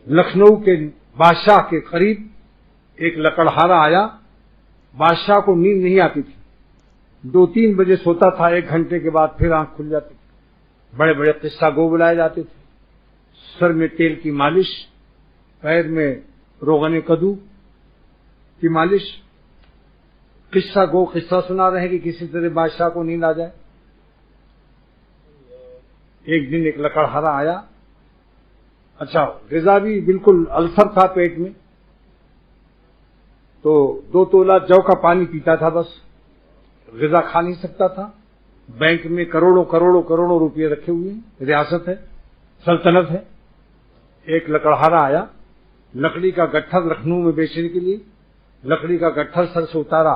لکھنؤ کے بادشاہ کے قریب ایک لکڑہارا آیا. بادشاہ کو نیند نہیں آتی تھی. 2-3 بجے سوتا تھا, 1 گھنٹے کے بعد پھر آنکھ کھل جاتی تھی. بڑے بڑے قصہ گو بلائے جاتے تھے. سر میں تیل کی مالش, پیر میں روغن کدو کی مالش. قصہ گو قصہ سنا رہے ہیں کہ کسی طرح بادشاہ کو نیند آ جائے. ایک دن ایک لکڑہارا آیا. اچھا, غذا بھی بالکل السر تھا پیٹ میں, تو 2 تولا جو کا پانی پیتا تھا, بس غذا کھا نہیں سکتا تھا. بینک میں کروڑوں روپئے رکھے ہوئے ہیں, ریاست ہے, سلطنت ہے. ایک لکڑہارا آیا, لکڑی کا گٹھر لکھنؤ میں بیچنے کے لیے. لکڑی کا گٹھر سر سے اتارا,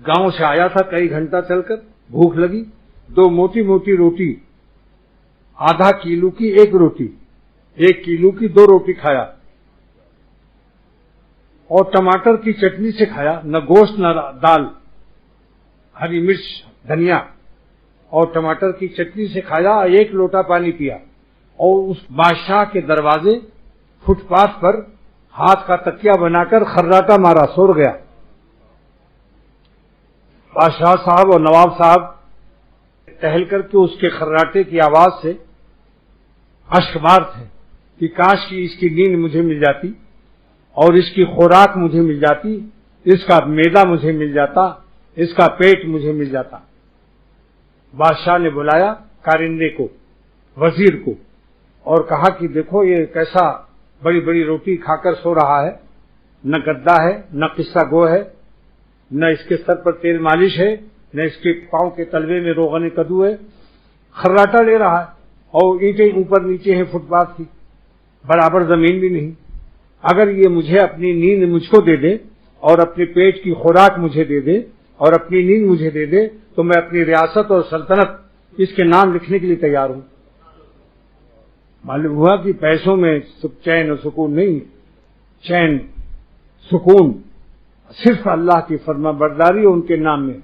گاؤں سے آیا تھا کئی گھنٹہ چل کر, بھوک لگی. 2 موٹی موٹی روٹی, آدھا کلو کی 1 روٹی, 1 کلو کی 2 روٹی کھایا, اور ٹماٹر کی چٹنی سے کھایا. نہ گوشت نہ دال, ہری مرچ دھنیا اور ٹماٹر کی چٹنی سے کھایا. 1 لوٹا پانی پیا, اور اس بادشاہ کے دروازے فٹ پاتھ پر ہاتھ کا تکیہ بنا کر خراٹا مارا, سو گیا. بادشاہ صاحب اور نواب صاحب ٹہل کر کے اس کے خراٹے کی آواز سے اشک بار تھے کہ کاش کی اس کی نیند مجھے مل جاتی, اور اس کی خوراک مجھے مل جاتی, اس کا معدہ مجھے مل جاتا, اس کا پیٹ مجھے مل جاتا. بادشاہ نے بلایا کارندے کو, وزیر کو, اور کہا کہ دیکھو یہ کیسا بڑی بڑی روٹی کھا کر سو رہا ہے, نہ گدا ہے, نہ قصہ گو ہے, نہ اس کے سر پر تیل مالش ہے, نہ اس کے پاؤں کے تلوے میں روغن کدو ہے. خراٹا لے رہا ہے, اور اینٹیں اوپر نیچے ہیں فٹ پاتھ کی, برابر زمین بھی نہیں. اگر یہ مجھے اپنی نیند مجھ کو دے دے, اور اپنے پیٹ کی خوراک مجھے دے دے, اور اپنی نیند مجھے دے دے, تو میں اپنی ریاست اور سلطنت اس کے نام لکھنے کے لیے تیار ہوں. معلوم ہوا کہ پیسوں میں چین اور سکون نہیں, چین سکون صرف اللہ کی فرما برداری ان کے نام میں.